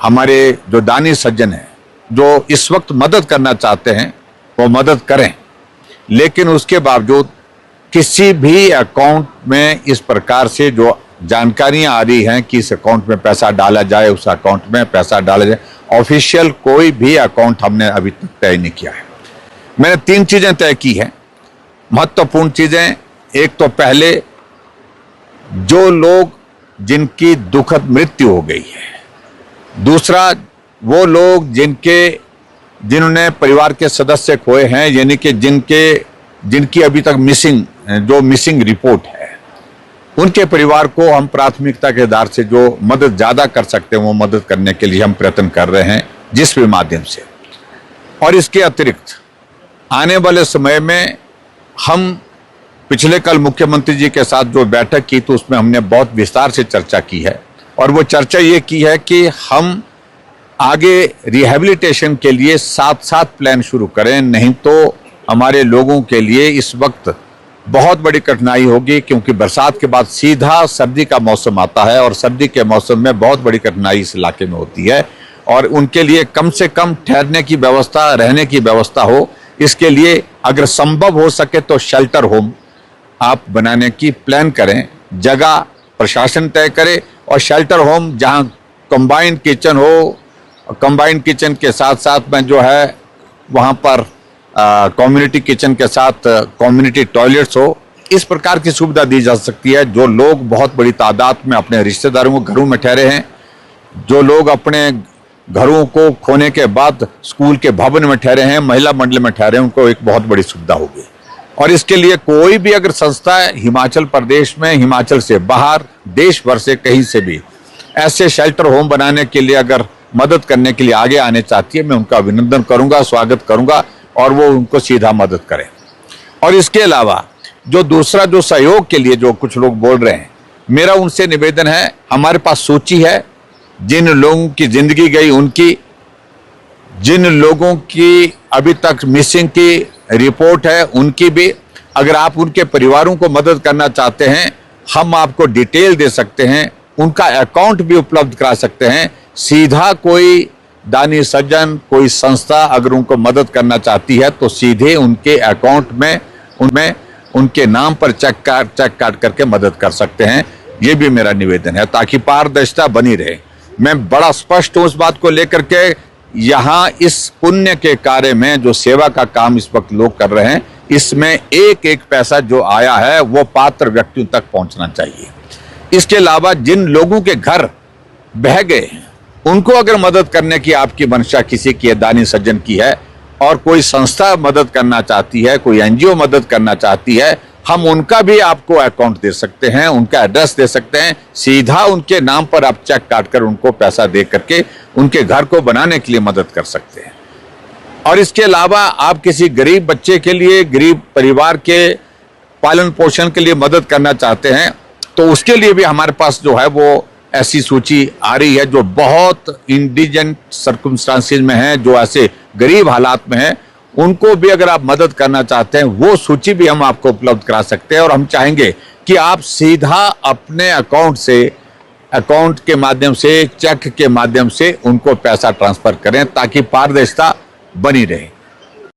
हमारे जो दानी सज्जन हैं, जो इस वक्त मदद करना चाहते हैं, वो मदद करें, लेकिन उसके बावजूद किसी भी अकाउंट में इस प्रकार से जो जानकारियां आ रही हैं कि इस अकाउंट में पैसा डाला जाए, उस अकाउंट में पैसा डाला जाए, ऑफिशियल कोई भी अकाउंट हमने अभी तक तय नहीं किया है। मैंने 3 चीजें तय की हैं, महत्वपूर्ण चीजें। एक तो पहले, जो लोग जिनकी दुखद मृत्यु हो गई है। दूसरा, वो लोग जिन्होंने परिवार के सदस्य खोए हैं, यानी कि जिनकी अभी तक मिसिंग रिपोर्ट है, उनके परिवार को हम प्राथमिकता के आधार से जो मदद ज्यादा कर सकते हैं वो मदद करने के लिए हम प्रयत्न कर रहे हैं, जिस भी माध्यम से। और इसके अतिरिक्त आने वाले समय में हम पिछले कल मुख्यमंत्री जी के साथ जो बैठक की तो उसमें हमने बहुत विस्तार से चर्चा की है, और वो चर्चा ये की है कि हम आगे रिहैबिलिटेशन के लिए साथ प्लान शुरू करें, नहीं तो हमारे लोगों के लिए इस वक्त बहुत बड़ी कठिनाई होगी, क्योंकि बरसात के बाद सीधा सर्दी का मौसम आता है और सर्दी के मौसम में बहुत बड़ी कठिनाई इस इलाके में होती है, और उनके लिए कम से कम ठहरने की व्यवस्था, रहने की व्यवस्था हो। इसके लिए अगर संभव हो सके तो शेल्टर होम आप बनाने की प्लान करें, जगह प्रशासन तय करे, और शेल्टर होम जहां कंबाइंड किचन हो, कंबाइंड किचन के साथ साथ में जो है वहां पर कम्युनिटी किचन के साथ कम्युनिटी टॉयलेट्स हो, इस प्रकार की सुविधा दी जा सकती है। जो लोग बहुत बड़ी तादाद में अपने रिश्तेदारों के घरों में ठहरे हैं, जो लोग अपने घरों को खोने के बाद स्कूल के भवन में ठहरे हैं, महिला मंडल में ठहरे हैं, उनको एक बहुत बड़ी सुविधा होगी। और इसके लिए कोई भी अगर संस्था हिमाचल प्रदेश में, हिमाचल से बाहर, देश भर से कहीं से भी ऐसे शेल्टर होम बनाने के लिए अगर मदद करने के लिए आगे आने चाहती है, मैं उनका अभिनंदन करूंगा, स्वागत करूंगा, और वो उनको सीधा मदद करें। और इसके अलावा जो दूसरा जो सहयोग के लिए जो कुछ लोग बोल रहे हैं, मेरा उनसे निवेदन है, हमारे पास सूची है जिन लोगों की जिंदगी गई, उनकी, जिन लोगों की अभी तक मिसिंग की रिपोर्ट है, उनकी भी। अगर आप उनके परिवारों को मदद करना चाहते हैं, हम आपको डिटेल दे सकते हैं, उनका अकाउंट भी उपलब्ध करा सकते हैं। सीधा कोई दानी सज्जन, कोई संस्था अगर उनको मदद करना चाहती है तो सीधे उनके अकाउंट में उनमें उनके नाम पर चेक काट करके मदद कर सकते हैं। ये भी मेरा निवेदन है, ताकि पारदर्शिता बनी रहे। मैं बड़ा स्पष्ट हूं उस बात को लेकर के, यहाँ इस पुण्य के कार्य में जो सेवा का काम इस वक्त लोग कर रहे हैं, इसमें एक एक पैसा जो आया है वो पात्र व्यक्तियों तक पहुंचना चाहिए। इसके अलावा जिन लोगों के घर बह गए, उनको अगर मदद करने की आपकी मंशा किसी की दानी सज्जन की है, और कोई संस्था मदद करना चाहती है, कोई एनजीओ मदद करना चाहती है, हम उनका भी आपको अकाउंट दे सकते हैं, उनका एड्रेस दे सकते हैं। सीधा उनके नाम पर आप चेक काटकर उनको पैसा दे करके उनके घर को बनाने के लिए मदद कर सकते हैं। और इसके अलावा आप किसी गरीब बच्चे के लिए, गरीब परिवार के पालन पोषण के लिए मदद करना चाहते हैं, तो उसके लिए भी हमारे पास जो है वो ऐसी सूची आ रही है, जो बहुत इंडिजेंट सर्कमस्टांसेस में है, जो ऐसे गरीब हालात में है, उनको भी अगर आप मदद करना चाहते हैं, वो सूची भी हम आपको उपलब्ध करा सकते हैं। और हम चाहेंगे कि आप सीधा अपने अकाउंट के माध्यम से, चेक के माध्यम से उनको पैसा ट्रांसफर करें, ताकि पारदर्शिता बनी रहे।